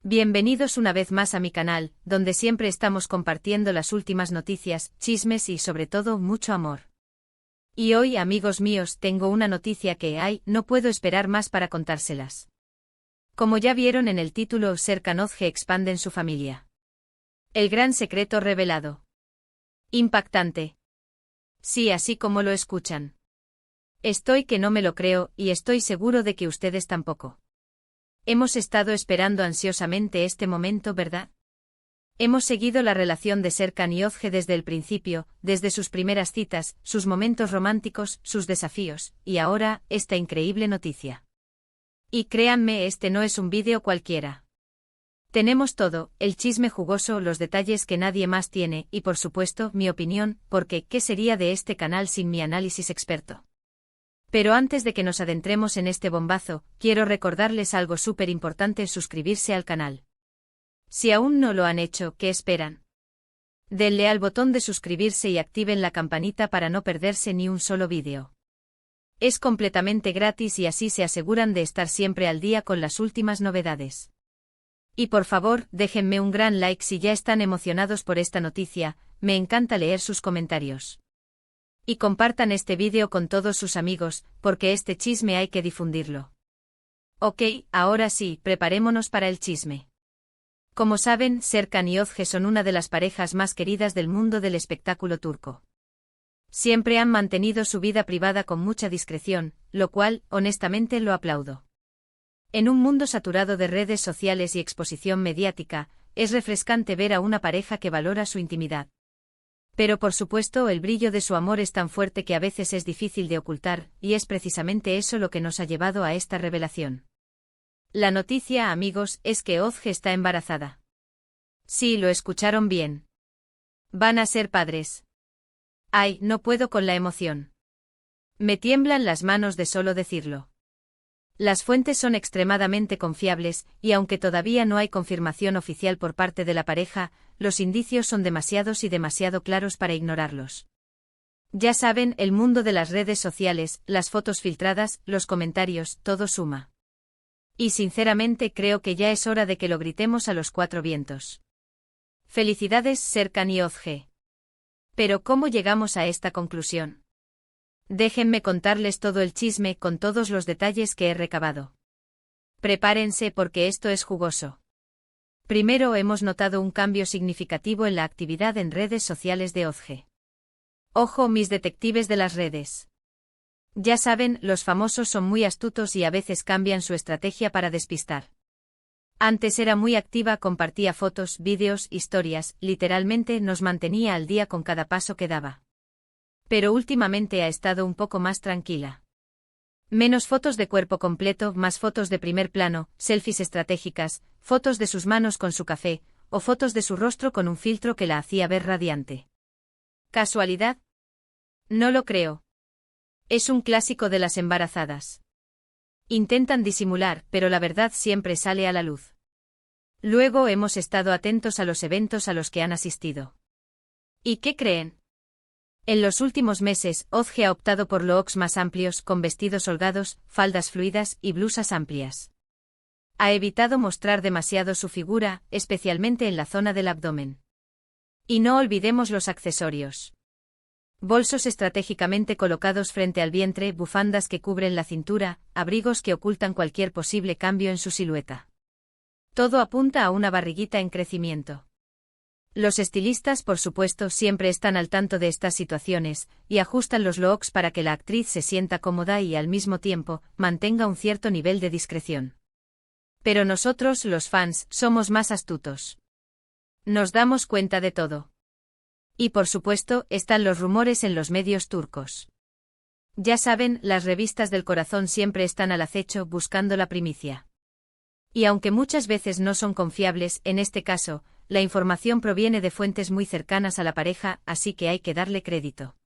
Bienvenidos una vez más a mi canal, donde siempre estamos compartiendo las últimas noticias, chismes y sobre todo mucho amor. Y hoy, amigos míos, tengo una noticia que, no puedo esperar más para contárselas. Como ya vieron en el título, Serkan Özge expanden su familia. El gran secreto revelado. Impactante. Sí, así como lo escuchan. Estoy que no me lo creo, y estoy seguro de que ustedes tampoco. Hemos estado esperando ansiosamente este momento, ¿verdad? Hemos seguido la relación de Serkan y Özge desde el principio, desde sus primeras citas, sus momentos románticos, sus desafíos, y ahora, esta increíble noticia. Y créanme, este no es un vídeo cualquiera. Tenemos todo, el chisme jugoso, los detalles que nadie más tiene, y por supuesto, mi opinión, porque, ¿qué sería de este canal sin mi análisis experto? Pero antes de que nos adentremos en este bombazo, quiero recordarles algo súper importante: suscribirse al canal. Si aún no lo han hecho, ¿qué esperan? Denle al botón de suscribirse y activen la campanita para no perderse ni un solo vídeo. Es completamente gratis y así se aseguran de estar siempre al día con las últimas novedades. Y por favor, déjenme un gran like si ya están emocionados por esta noticia, me encanta leer sus comentarios. Y compartan este vídeo con todos sus amigos, porque este chisme hay que difundirlo. Ok, ahora sí, preparémonos para el chisme. Como saben, Serkan y Özge son una de las parejas más queridas del mundo del espectáculo turco. Siempre han mantenido su vida privada con mucha discreción, lo cual, honestamente, lo aplaudo. En un mundo saturado de redes sociales y exposición mediática, es refrescante ver a una pareja que valora su intimidad. Pero por supuesto, el brillo de su amor es tan fuerte que a veces es difícil de ocultar, y es precisamente eso lo que nos ha llevado a esta revelación. La noticia, amigos, es que Özge está embarazada. Sí, lo escucharon bien. Van a ser padres. Ay, no puedo con la emoción. Me tiemblan las manos de solo decirlo. Las fuentes son extremadamente confiables, y aunque todavía no hay confirmación oficial por parte de la pareja, los indicios son demasiados y demasiado claros para ignorarlos. Ya saben, el mundo de las redes sociales, las fotos filtradas, los comentarios, todo suma. Y sinceramente creo que ya es hora de que lo gritemos a los cuatro vientos. Felicidades, Serkan y Özge. Pero ¿cómo llegamos a esta conclusión? Déjenme contarles todo el chisme con todos los detalles que he recabado. Prepárense porque esto es jugoso. Primero, hemos notado un cambio significativo en la actividad en redes sociales de Özge. Ojo, mis detectives de las redes. Ya saben, los famosos son muy astutos y a veces cambian su estrategia para despistar. Antes era muy activa, compartía fotos, vídeos, historias, literalmente nos mantenía al día con cada paso que daba. Pero últimamente ha estado un poco más tranquila. Menos fotos de cuerpo completo, más fotos de primer plano, selfies estratégicas, fotos de sus manos con su café, o fotos de su rostro con un filtro que la hacía ver radiante. ¿Casualidad? No lo creo. Es un clásico de las embarazadas. Intentan disimular, pero la verdad siempre sale a la luz. Luego hemos estado atentos a los eventos a los que han asistido. ¿Y qué creen? En los últimos meses, Özge ha optado por looks más amplios, con vestidos holgados, faldas fluidas y blusas amplias. Ha evitado mostrar demasiado su figura, especialmente en la zona del abdomen. Y no olvidemos los accesorios. Bolsos estratégicamente colocados frente al vientre, bufandas que cubren la cintura, abrigos que ocultan cualquier posible cambio en su silueta. Todo apunta a una barriguita en crecimiento. Los estilistas, por supuesto, siempre están al tanto de estas situaciones, y ajustan los looks para que la actriz se sienta cómoda y al mismo tiempo, mantenga un cierto nivel de discreción. Pero nosotros, los fans, somos más astutos. Nos damos cuenta de todo. Y por supuesto, están los rumores en los medios turcos. Ya saben, las revistas del corazón siempre están al acecho buscando la primicia. Y aunque muchas veces no son confiables, en este caso, la información proviene de fuentes muy cercanas a la pareja, así que hay que darle crédito.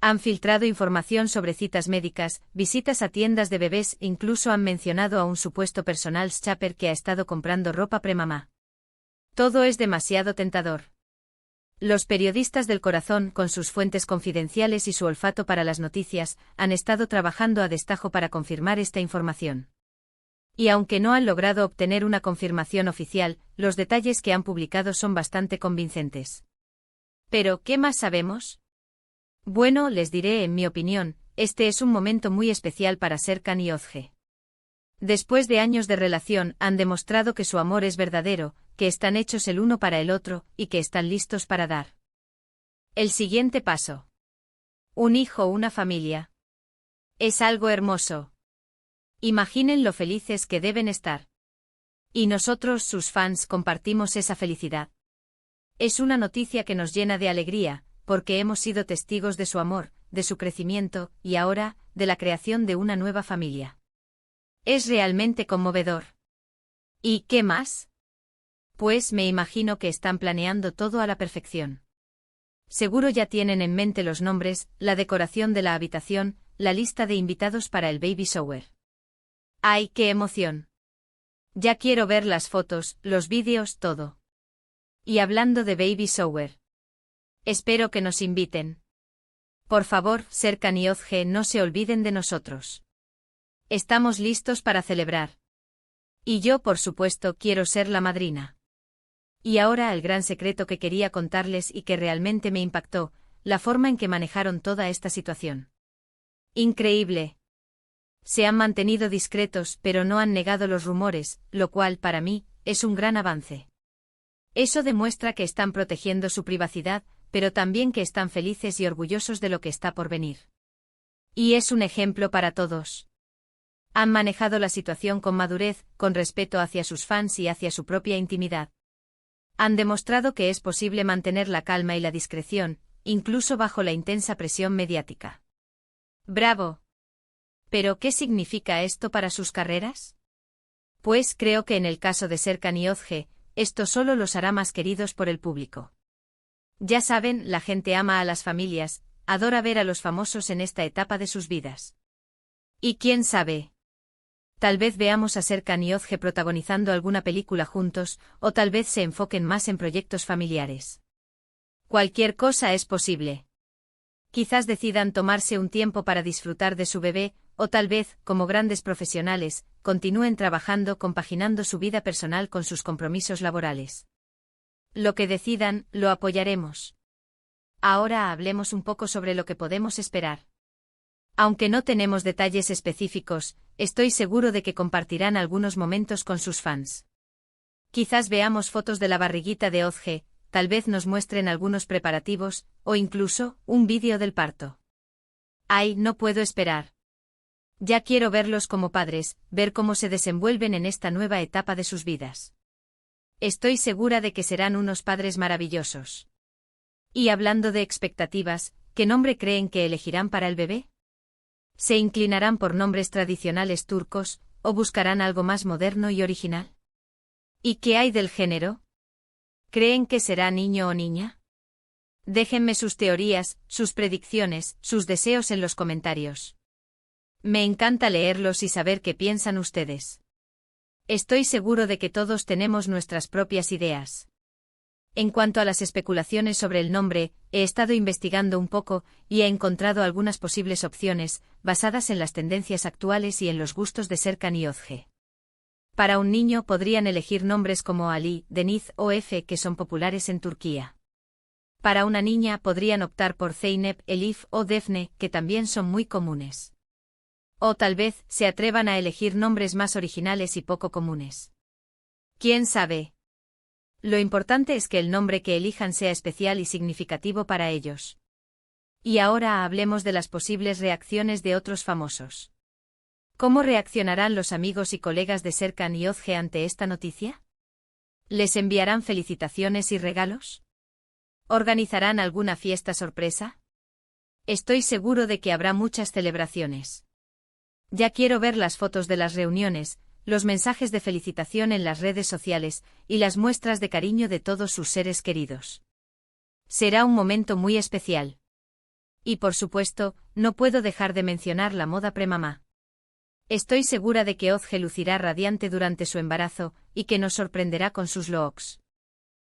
Han filtrado información sobre citas médicas, visitas a tiendas de bebés, incluso han mencionado a un supuesto personal shopper que ha estado comprando ropa premamá. Todo es demasiado tentador. Los periodistas del corazón, con sus fuentes confidenciales y su olfato para las noticias, han estado trabajando a destajo para confirmar esta información. Y aunque no han logrado obtener una confirmación oficial, los detalles que han publicado son bastante convincentes. ¿Pero qué más sabemos? Bueno, les diré en mi opinión, este es un momento muy especial para Serkan y Özge. Después de años de relación, han demostrado que su amor es verdadero, que están hechos el uno para el otro, y que están listos para dar el siguiente paso. Un hijo, una familia. Es algo hermoso. Imaginen lo felices que deben estar. Y nosotros, sus fans, compartimos esa felicidad. Es una noticia que nos llena de alegría, porque hemos sido testigos de su amor, de su crecimiento, y ahora, de la creación de una nueva familia. Es realmente conmovedor. ¿Y qué más? Pues me imagino que están planeando todo a la perfección. Seguro ya tienen en mente los nombres, la decoración de la habitación, la lista de invitados para el baby shower. ¡Ay, qué emoción! Ya quiero ver las fotos, los vídeos, todo. Y hablando de baby shower. Espero que nos inviten. Por favor, Serkan y Özge, no se olviden de nosotros. Estamos listos para celebrar. Y yo, por supuesto, quiero ser la madrina. Y ahora el gran secreto que quería contarles y que realmente me impactó, la forma en que manejaron toda esta situación. Increíble. Se han mantenido discretos, pero no han negado los rumores, lo cual, para mí, es un gran avance. Eso demuestra que están protegiendo su privacidad, pero también que están felices y orgullosos de lo que está por venir. Y es un ejemplo para todos. Han manejado la situación con madurez, con respeto hacia sus fans y hacia su propia intimidad. Han demostrado que es posible mantener la calma y la discreción, incluso bajo la intensa presión mediática. ¡Bravo! ¿Pero qué significa esto para sus carreras? Pues creo que en el caso de Serkan y Özge, esto solo los hará más queridos por el público. Ya saben, la gente ama a las familias, adora ver a los famosos en esta etapa de sus vidas. Y quién sabe. Tal vez veamos a Serkan y Özge protagonizando alguna película juntos, o tal vez se enfoquen más en proyectos familiares. Cualquier cosa es posible. Quizás decidan tomarse un tiempo para disfrutar de su bebé, o tal vez, como grandes profesionales, continúen trabajando compaginando su vida personal con sus compromisos laborales. Lo que decidan, lo apoyaremos. Ahora hablemos un poco sobre lo que podemos esperar. Aunque no tenemos detalles específicos, estoy seguro de que compartirán algunos momentos con sus fans. Quizás veamos fotos de la barriguita de Özge, tal vez nos muestren algunos preparativos, o incluso, un vídeo del parto. ¡Ay, no puedo esperar! Ya quiero verlos como padres, ver cómo se desenvuelven en esta nueva etapa de sus vidas. Estoy segura de que serán unos padres maravillosos. Y hablando de expectativas, ¿qué nombre creen que elegirán para el bebé? ¿Se inclinarán por nombres tradicionales turcos, o buscarán algo más moderno y original? ¿Y qué hay del género? ¿Creen que será niño o niña? Déjenme sus teorías, sus predicciones, sus deseos en los comentarios. Me encanta leerlos y saber qué piensan ustedes. Estoy seguro de que todos tenemos nuestras propias ideas. En cuanto a las especulaciones sobre el nombre, he estado investigando un poco y he encontrado algunas posibles opciones, basadas en las tendencias actuales y en los gustos de Serkan y Özge. Para un niño podrían elegir nombres como Ali, Deniz o Efe, que son populares en Turquía. Para una niña podrían optar por Zeynep, Elif o Defne, que también son muy comunes. O tal vez se atrevan a elegir nombres más originales y poco comunes. ¿Quién sabe? Lo importante es que el nombre que elijan sea especial y significativo para ellos. Y ahora hablemos de las posibles reacciones de otros famosos. ¿Cómo reaccionarán los amigos y colegas de Serkan y Özge ante esta noticia? ¿Les enviarán felicitaciones y regalos? ¿Organizarán alguna fiesta sorpresa? Estoy seguro de que habrá muchas celebraciones. Ya quiero ver las fotos de las reuniones, los mensajes de felicitación en las redes sociales, y las muestras de cariño de todos sus seres queridos. Será un momento muy especial. Y por supuesto, no puedo dejar de mencionar la moda premamá. Estoy segura de que Özge lucirá radiante durante su embarazo, y que nos sorprenderá con sus looks.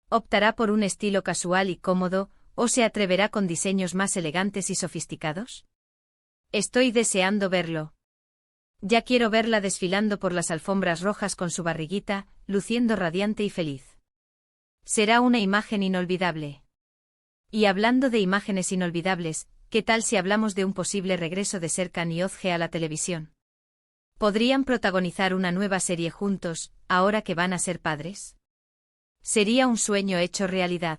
¿Optará por un estilo casual y cómodo, o se atreverá con diseños más elegantes y sofisticados? Estoy deseando verlo. Ya quiero verla desfilando por las alfombras rojas con su barriguita, luciendo radiante y feliz. Será una imagen inolvidable. Y hablando de imágenes inolvidables, ¿qué tal si hablamos de un posible regreso de Serkan y Özge a la televisión? ¿Podrían protagonizar una nueva serie juntos, ahora que van a ser padres? Sería un sueño hecho realidad.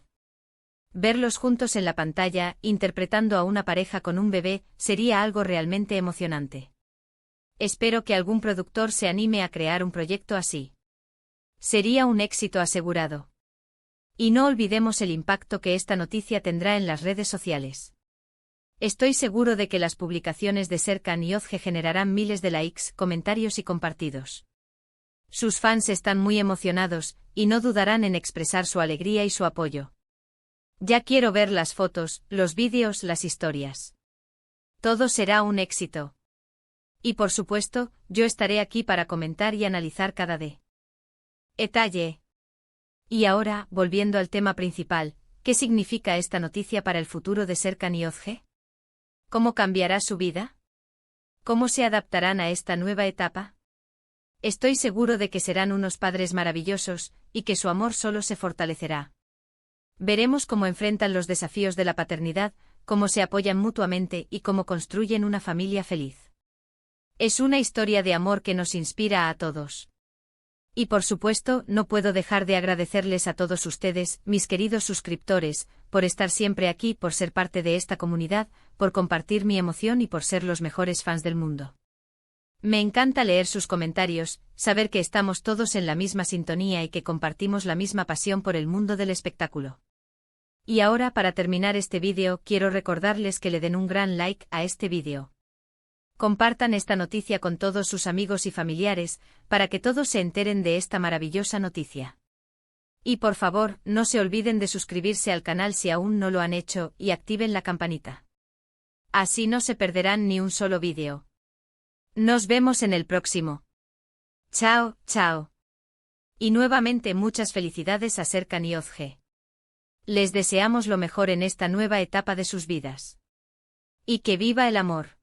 Verlos juntos en la pantalla, interpretando a una pareja con un bebé, sería algo realmente emocionante. Espero que algún productor se anime a crear un proyecto así. Sería un éxito asegurado. Y no olvidemos el impacto que esta noticia tendrá en las redes sociales. Estoy seguro de que las publicaciones de Serkan y Özge generarán miles de likes, comentarios y compartidos. Sus fans están muy emocionados, y no dudarán en expresar su alegría y su apoyo. Ya quiero ver las fotos, los vídeos, las historias. Todo será un éxito. Y por supuesto, yo estaré aquí para comentar y analizar cada detalle. Y ahora, volviendo al tema principal, ¿qué significa esta noticia para el futuro de Serkan y Özge? ¿Cómo cambiará su vida? ¿Cómo se adaptarán a esta nueva etapa? Estoy seguro de que serán unos padres maravillosos, y que su amor solo se fortalecerá. Veremos cómo enfrentan los desafíos de la paternidad, cómo se apoyan mutuamente y cómo construyen una familia feliz. Es una historia de amor que nos inspira a todos. Y por supuesto, no puedo dejar de agradecerles a todos ustedes, mis queridos suscriptores, por estar siempre aquí, por ser parte de esta comunidad, por compartir mi emoción y por ser los mejores fans del mundo. Me encanta leer sus comentarios, saber que estamos todos en la misma sintonía y que compartimos la misma pasión por el mundo del espectáculo. Y ahora, para terminar este vídeo, quiero recordarles que le den un gran like a este vídeo. Compartan esta noticia con todos sus amigos y familiares, para que todos se enteren de esta maravillosa noticia. Y por favor, no se olviden de suscribirse al canal si aún no lo han hecho, y activen la campanita. Así no se perderán ni un solo vídeo. Nos vemos en el próximo. Chao, chao. Y nuevamente muchas felicidades a Serkan y Özge. Les deseamos lo mejor en esta nueva etapa de sus vidas. Y que viva el amor.